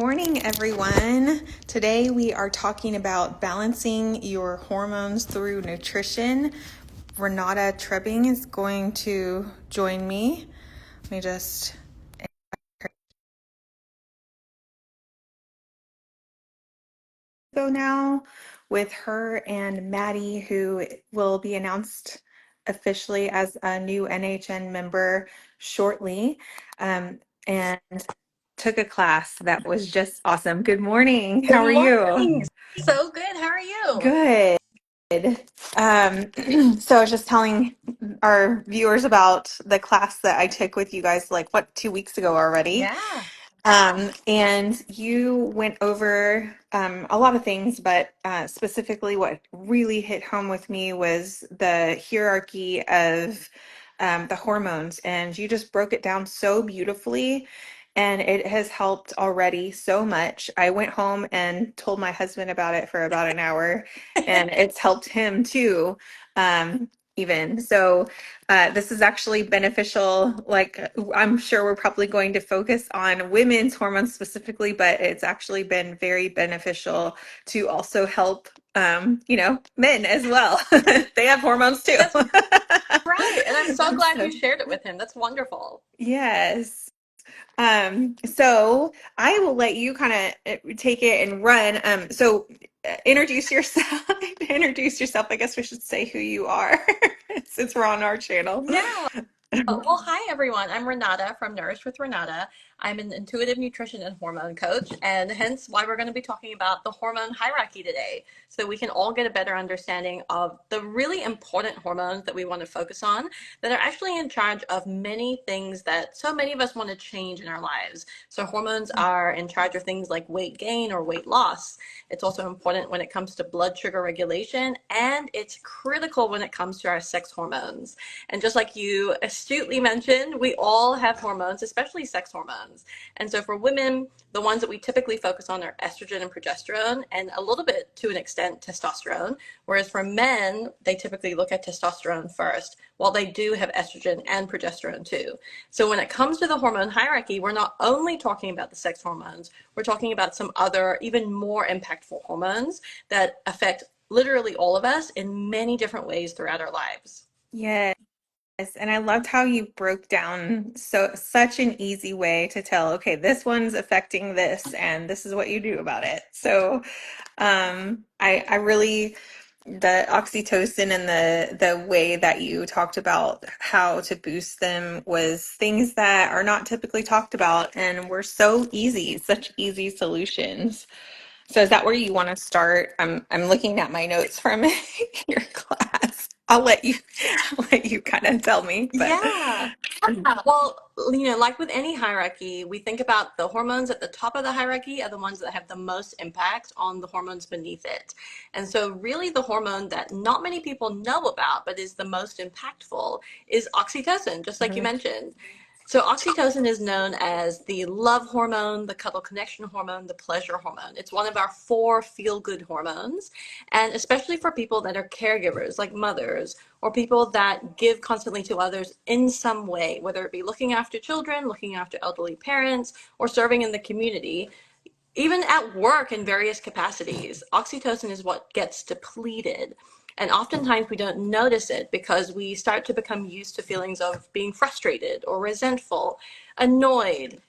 morning, everyone. Today we are talking about balancing your hormones through nutrition. Renata Trebing is going to join me. Let me just go now with her and Maddie, who will be announced officially as a new NHN member shortly. And took a class that was just awesome. Good morning. Good How are you? morning. So good. How are you? Good. So I was just telling our viewers about the class that I took with you guys, like what, 2 weeks ago already. Yeah. And you went over a lot of things, but specifically what really hit home with me was the hierarchy of the hormones. And you just broke it down so beautifully. And it has helped already so much. I went home and told my husband about it for about an hour, and it's helped him too. Even so, this is actually beneficial. Like, I'm sure we're probably going to focus on women's hormones specifically, but it's actually been very beneficial to also help, men as well. They have hormones too. That's right. And I'm so glad So, you shared it with him. That's wonderful. yes. So I will let you kind of take it and run. Introduce yourself. Introduce yourself. I guess we should say who you are since we're on our channel. Yeah. Well, hi everyone. I'm Renata from Nourish with Renata. I'm an intuitive nutrition and hormone coach, and hence why we're going to be talking about the hormone hierarchy today, so we can all get a better understanding of the really important hormones that we want to focus on that are actually in charge of many things that so many of us want to change in our lives. So hormones are in charge of things like weight gain or weight loss. It's also important when it comes to blood sugar regulation, and it's critical when it comes to our sex hormones. And just like you astutely mentioned, we all have hormones, especially sex hormones. And so for women, the ones that we typically focus on are estrogen and progesterone, and a little bit to an extent testosterone. Whereas for men, they typically look at testosterone first, while they do have estrogen and progesterone too. So when it comes to the hormone hierarchy, we're not only talking about the sex hormones, we're talking about some other, even more impactful hormones that affect literally all of us in many different ways throughout our lives. Yes. And I loved how you broke down such an easy way to tell, okay, this one's affecting this and this is what you do about it. So I really the oxytocin and the way that you talked about how to boost them was things that are not typically talked about and were so easy, such easy solutions. So is that where you want to start? I'm looking at my notes from your class. I'll let you kind of tell me, but Yeah. Well, like with any hierarchy, we think about the hormones at the top of the hierarchy are the ones that have the most impact on the hormones beneath it. And so, really, the hormone that not many people know about, but is the most impactful, is oxytocin, just like you Mhm. mentioned. So oxytocin is known as the love hormone, the cuddle connection hormone, the pleasure hormone. It's one of our four feel-good hormones. And especially for people that are caregivers, like mothers, or people that give constantly to others in some way, whether it be looking after children, looking after elderly parents, or serving in the community, even at work in various capacities, oxytocin is what gets depleted. And oftentimes we don't notice it because we start to become used to feelings of being frustrated or resentful, annoyed,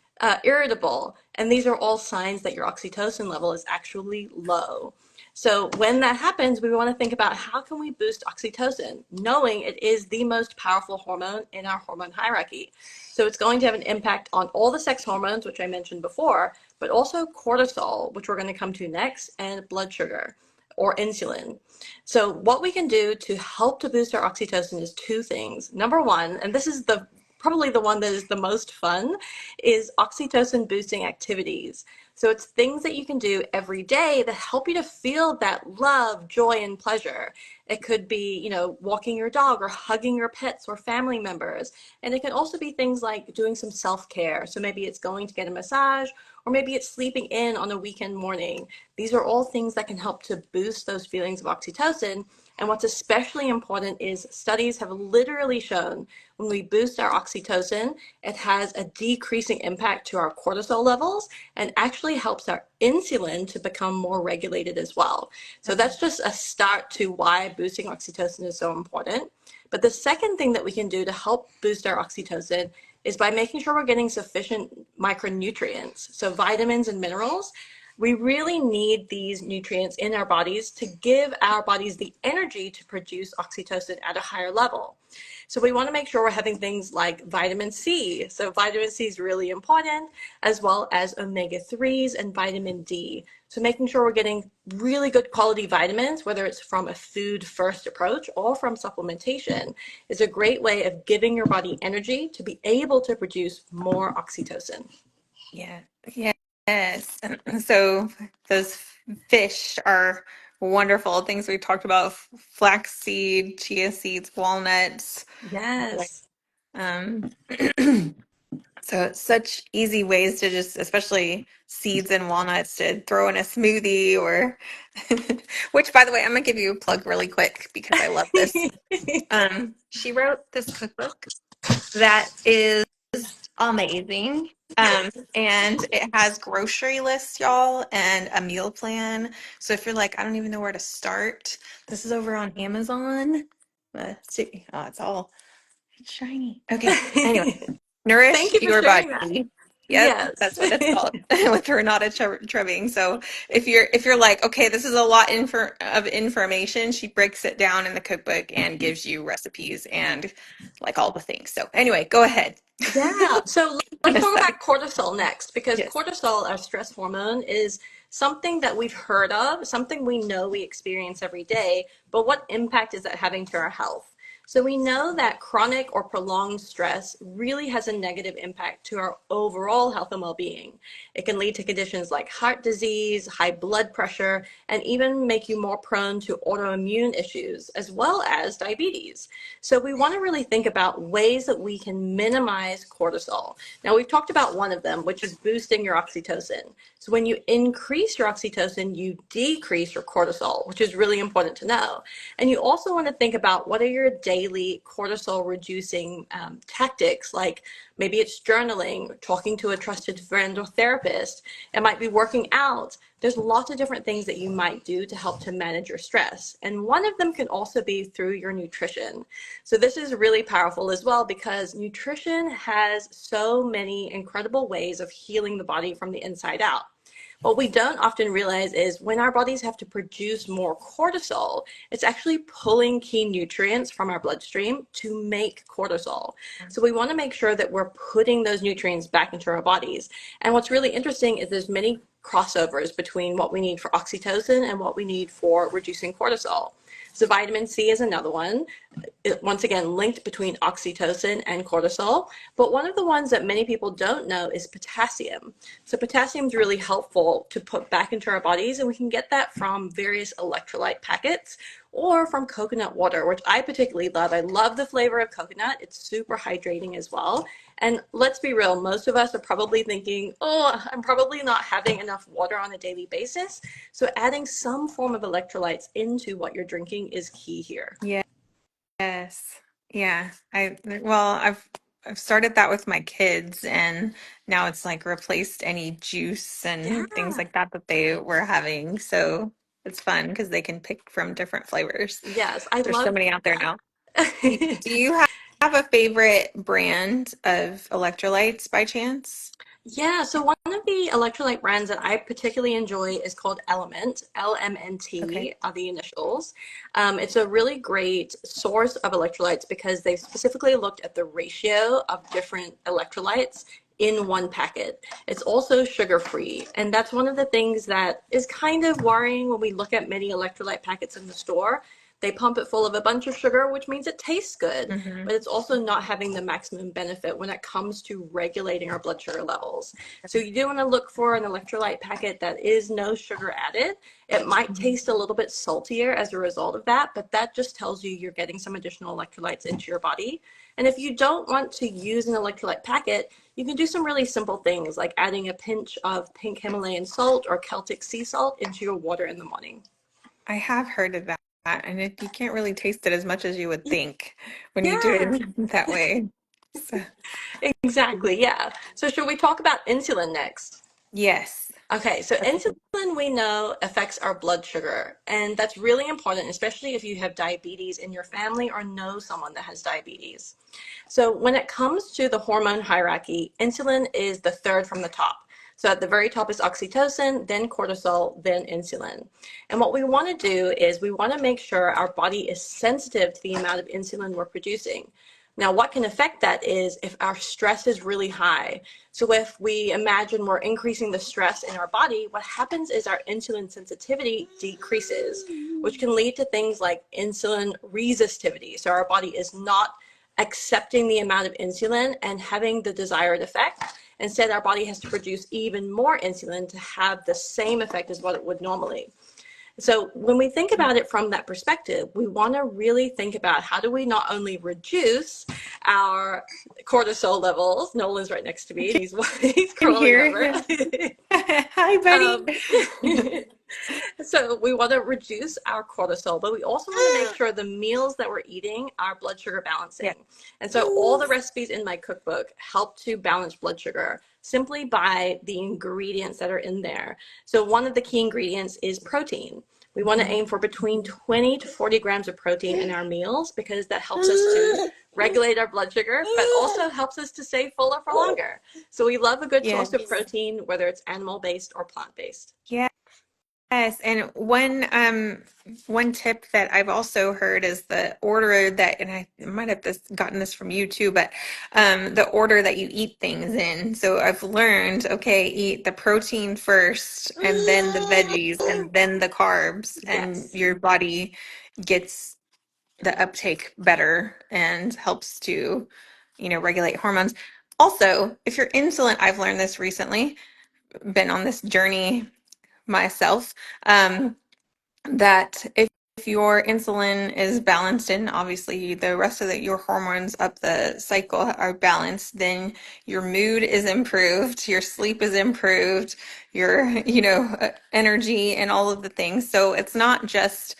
irritable. And these are all signs that your oxytocin level is actually low. So when that happens, we want to think about how can we boost oxytocin, knowing it is the most powerful hormone in our hormone hierarchy. So it's going to have an impact on all the sex hormones, which I mentioned before, but also cortisol, which we're going to come to next, and blood sugar or insulin. So what we can do to help to boost our oxytocin is two things. Number one, and this is the probably the one that is the most fun, is oxytocin boosting activities. So it's things that you can do every day that help you to feel that love, joy, and pleasure. It could be, walking your dog or hugging your pets or family members. And it can also be things like doing some self-care. So maybe it's going to get a massage, or maybe it's sleeping in on a weekend morning. These are all things that can help to boost those feelings of oxytocin, And what's especially important is studies have literally shown when we boost our oxytocin, it has a decreasing impact to our cortisol levels and actually helps our insulin to become more regulated as well. So that's just a start to why boosting oxytocin is so important. But the second thing that we can do to help boost our oxytocin is by making sure we're getting sufficient micronutrients, so vitamins and minerals. We really need these nutrients in our bodies to give our bodies the energy to produce oxytocin at a higher level. So we want to make sure we're having things like vitamin C. So vitamin C is really important, as well as omega-3s and vitamin D. So making sure we're getting really good quality vitamins, whether it's from a food first approach or from supplementation, is a great way of giving your body energy to be able to produce more oxytocin. Yeah. Yes. So those fish are wonderful things we talked about, flaxseed, chia seeds, walnuts. Like, Yes. um, so it's such easy ways to just, especially seeds and walnuts, to throw in a smoothie or, which by the way, I'm gonna give you a plug really quick because I love this. She wrote this cookbook that is amazing. And it has grocery lists, y'all, and a meal plan. So if you're like, I don't even know where to start, this is over on Amazon. See, oh, it's all shiny. Okay. Anyway, Thank Nourish you for Your sharing that. Body. Yep, Yes. that's what it's called with Renata Trebing. So if you're like, okay, this is a lot of information, she breaks it down in the cookbook and gives you recipes and like all the things. So anyway, go ahead. Yeah. So let's talk about cortisol next, because Yes. cortisol, our stress hormone, is something that we've heard of, something we know we experience every day, but what impact is that having to our health? So we know that chronic or prolonged stress really has a negative impact to our overall health and well-being. It can lead to conditions like heart disease, high blood pressure, and even make you more prone to autoimmune issues, as well as diabetes. So we want to really think about ways that we can minimize cortisol. Now, we've talked about one of them, which is boosting your oxytocin. So when you increase your oxytocin, you decrease your cortisol, which is really important to know. And you also want to think about what are your daily cortisol reducing tactics, like maybe it's journaling, talking to a trusted friend or therapist. It might be working out. There's lots of different things that you might do to help to manage your stress. And one of them can also be through your nutrition. So this is really powerful as well, because nutrition has so many incredible ways of healing the body from the inside out. What we don't often realize is when our bodies have to produce more cortisol, it's actually pulling key nutrients from our bloodstream to make cortisol. So we want to make sure that we're putting those nutrients back into our bodies. And what's really interesting is there's many crossovers between what we need for oxytocin and what we need for reducing cortisol. So vitamin C is another one, once again linked between oxytocin and cortisol. But one of the ones that many people don't know is potassium. So potassium is really helpful to put back into our bodies, and we can get that from various electrolyte packets or from coconut water, which I particularly love. I love the flavor of coconut. It's super hydrating as well. And let's be real, most of us are probably thinking, oh, I'm probably not having enough water on a daily basis. So adding some form of electrolytes into what you're drinking is key here. Yes. Yeah. I've started that with my kids, and now it's like replaced any juice and things Yeah. like that they were having. So it's fun because they can pick from different flavors. Yes, I There's so love many out there now. that. Do you have a favorite brand of electrolytes by chance? Yeah, so one of the electrolyte brands that I particularly enjoy is called Element. Okay. LMNT are the initials. It's a really great source of electrolytes because they've specifically looked at the ratio of different electrolytes in one packet. It's also sugar-free, and that's one of the things that is kind of worrying when we look at many electrolyte packets in the store. They pump it full of a bunch of sugar, which means it tastes good, Hmm. but it's also not having the maximum benefit when it comes to regulating our blood sugar levels. So you do want to look for an electrolyte packet that is no sugar added. It might taste a little bit saltier as a result of that, but that just tells you you're getting some additional electrolytes into your body. And if you don't want to use an electrolyte packet, you can do some really simple things like adding a pinch of pink Himalayan salt or Celtic sea salt into your water in the morning. I have heard of that. and you can't really taste it as much as you would think when you do Yeah, it that way. So, exactly. Yeah. So should we talk about insulin next? yes. Okay, so insulin we know affects our blood sugar, and that's really important, especially if you have diabetes in your family or know someone that has diabetes. So when it comes to the hormone hierarchy, insulin is the third from the top. So at the very top is oxytocin, then cortisol, then insulin. And what we want to do is we want to make sure our body is sensitive to the amount of insulin we're producing. Now, what can affect that is if our stress is really high. So if we imagine we're increasing the stress in our body, what happens is our insulin sensitivity decreases, which can lead to things like insulin resistivity. So our body is not accepting the amount of insulin and having the desired effect. Instead, our body has to produce even more insulin to have the same effect as what it would normally. So when we think about it from that perspective, we want to really think about how do we not only reduce our cortisol levels. Nolan's right next to me and he's Can crawling hear over. him. Hi, buddy. um, so we want to reduce our cortisol, but we also want to make sure the meals that we're eating are blood sugar Yeah. balancing. And so all the recipes in my cookbook help to balance blood sugar simply by the ingredients that are in there. So one of the key ingredients is protein. We want to aim for between 20 to 40 grams of protein in our meals because that helps us to regulate our blood sugar, but also helps us to stay fuller for longer. So we love a good Yes. source of protein, whether it's animal-based or plant-based. Yeah. Yes, and one tip that I've also heard is the order that, and I might have gotten this from you too, but the order that you eat things in. So I've learned, okay, eat the protein first, and then the veggies, and then the carbs, and Yes. your body gets the uptake better and helps to, regulate hormones. Also, if you're insulin, I've learned this recently, been on this journey myself. That if your insulin is balanced and obviously the rest of your hormones up the cycle are balanced, then your mood is improved, your sleep is improved, your, energy and all of the things. So it's not just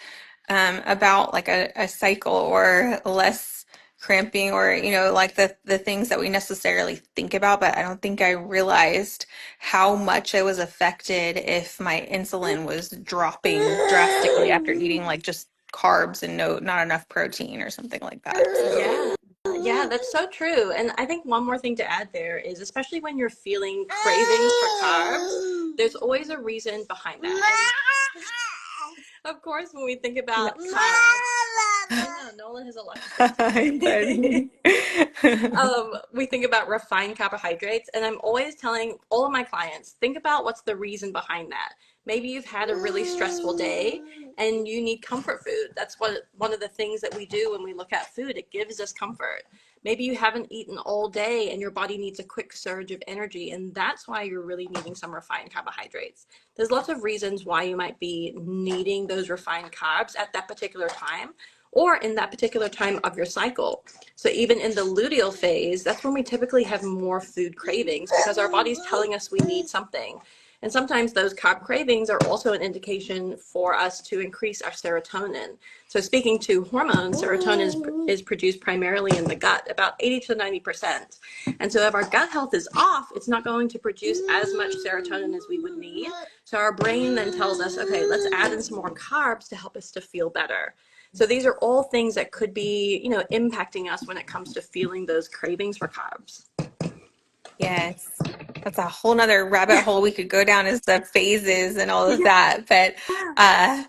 about like a cycle or less cramping or like the things that we necessarily think about, but I don't think I realized how much I was affected if my insulin was dropping drastically after eating like just carbs and not enough protein or something like that. So Yeah. Yeah, that's so true. And I think one more thing to add there is, especially when you're feeling cravings for carbs, there's always a reason behind that. And of course, when we think no. about carbs, I know Nolan has a lot to say Hi, today. buddy. We think about refined carbohydrates, and I'm always telling all of my clients, think about what's the reason behind that. Maybe you've had a really stressful day and you need comfort food. That's one of the things that we do when we look at food. It gives us comfort. Maybe you haven't eaten all day and your body needs a quick surge of energy, and that's why you're really needing some refined carbohydrates. There's lots of reasons why you might be needing those refined carbs at that particular time or in that particular time of your cycle. So even in the luteal phase, that's when we typically have more food cravings because our body's telling us we need something. And sometimes those carb cravings are also an indication for us to increase our serotonin. So speaking to hormones, serotonin is produced primarily in the gut, about 80 to 90%. And so if our gut health is off, it's not going to produce as much serotonin as we would need. So our brain then tells us, okay, let's add in some more carbs to help us to feel better. So these are all things that could be, impacting us when it comes to feeling those cravings for carbs. Yes. That's a whole nother rabbit hole we could go down, is the phases and all of that. But uh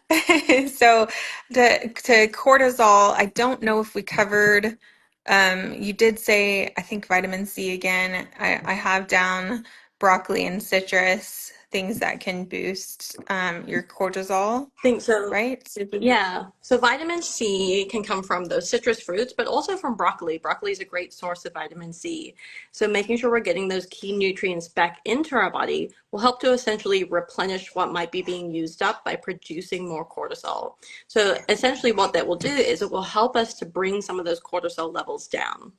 so to cortisol, I don't know if we covered you did say I think vitamin C again. I have down broccoli and citrus, things that can boost your cortisol, I think so. right? Yeah. So vitamin C can come from those citrus fruits, but also from broccoli. Broccoli is a great source of vitamin C. So making sure we're getting those key nutrients back into our body will help to essentially replenish what might be being used up by producing more cortisol. So essentially what that will do is it will help us to bring some of those cortisol levels down.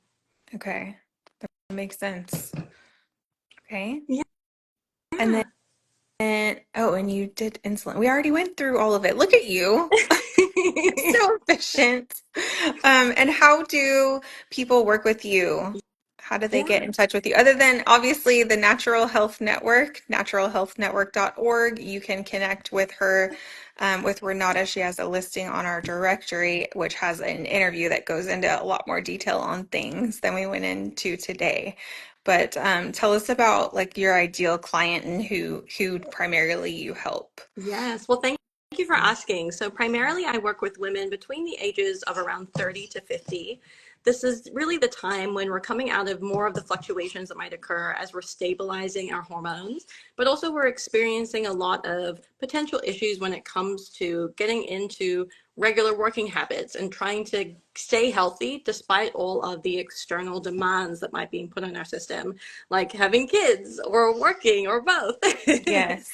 Okay. That makes sense. Okay. Yeah. And then, oh, and you did insulin. We already went through all of it. Look at you. So efficient. And how do people work with you? How do they get Yeah. in touch with you? Other than obviously the Natural Health Network, naturalhealthnetwork.org, you can connect with her, with Renata. She has a listing on our directory, which has an interview that goes into a lot more detail on things than we went into today. But tell us about like your ideal client and who primarily you help. Yes. Well, thank you for asking. So, primarily, I work with women between the ages of around 30 to 50. This is really the time when we're coming out of more of the fluctuations that might occur as we're stabilizing our hormones, but also we're experiencing a lot of potential issues when it comes to getting into regular working habits and trying to stay healthy despite all of the external demands that might be put on our system, like having kids or working or both. Yes.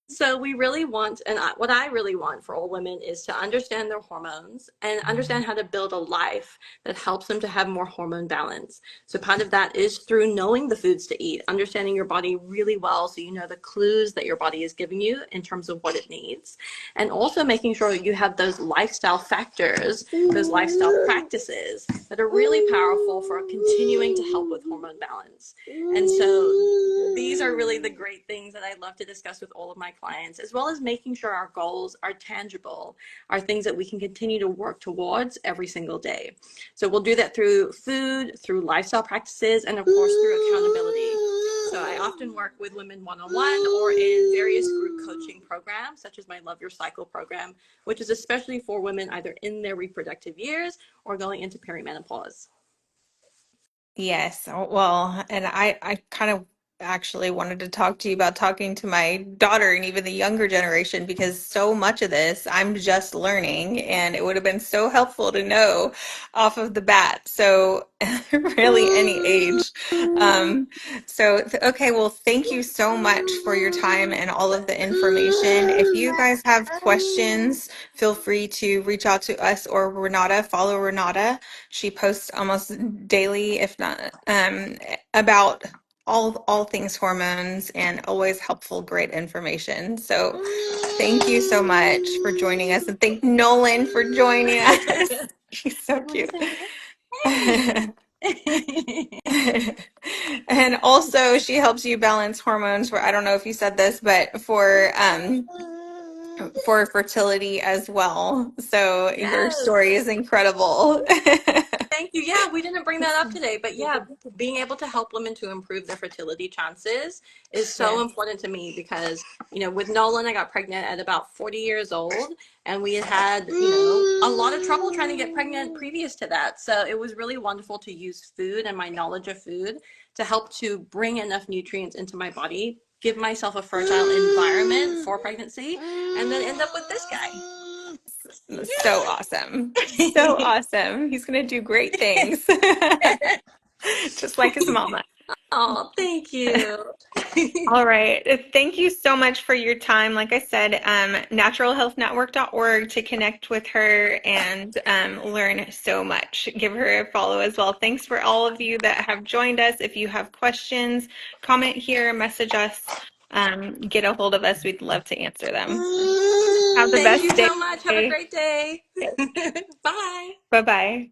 So we really want, and what I really want for all women is to understand their hormones and understand how to build a life that helps them to have more hormone balance. So part of that is through knowing the foods to eat, understanding your body really well so you know the clues that your body is giving you in terms of what it needs. And also making sure you have those lifestyle factors, those lifestyle practices that are really powerful for continuing to help with hormone balance. And so these are really the great things that I love to discuss with all of my clients, as well as making sure our goals are tangible, are things that we can continue to work towards every single day. So we'll do that through food, through lifestyle practices, and of course through accountability. So I often work with women one-on-one or in various group coaching programs, such as my Love Your Cycle program, which is especially for women either in their reproductive years or going into perimenopause. Yes. Well, and I kind of actually wanted to talk to you about talking to my daughter and even the younger generation because so much of this I'm just learning and it would have been so helpful to know off of the bat. So really any age. Um, okay, well, thank you so much for your time and all of the information. If you guys have questions, feel free to reach out to us or Renata, follow Renata. She posts almost daily, if not, about all things hormones and always helpful, great information. So thank you so much for joining us, and thank Nolan for joining us. He's so Want to cute. say hi? Hey. And also she helps you balance hormones for, I don't know if you said this, but for fertility as well. So your story Yes. is incredible. Thank you. Yeah, we didn't bring that up today, but yeah, being able to help women to improve their fertility chances is so Yes. important to me because, with Nolan, I got pregnant at about 40 years old, and we had, a lot of trouble trying to get pregnant previous to that. So it was really wonderful to use food and my knowledge of food to help to bring enough nutrients into my body, give myself a fertile environment for pregnancy, and then end up with this guy. So awesome. So awesome. He's going to do great things. Just like his mama. Oh, thank you. All right. Thank you so much for your time. Like I said, naturalhealthnetwork.org to connect with her and learn so much. Give her a follow as well. Thanks for all of you that have joined us. If you have questions, comment here, message us, get a hold of us. We'd love to answer them. Have the Thank best you so much. Have a day. great day. Bye. Bye bye.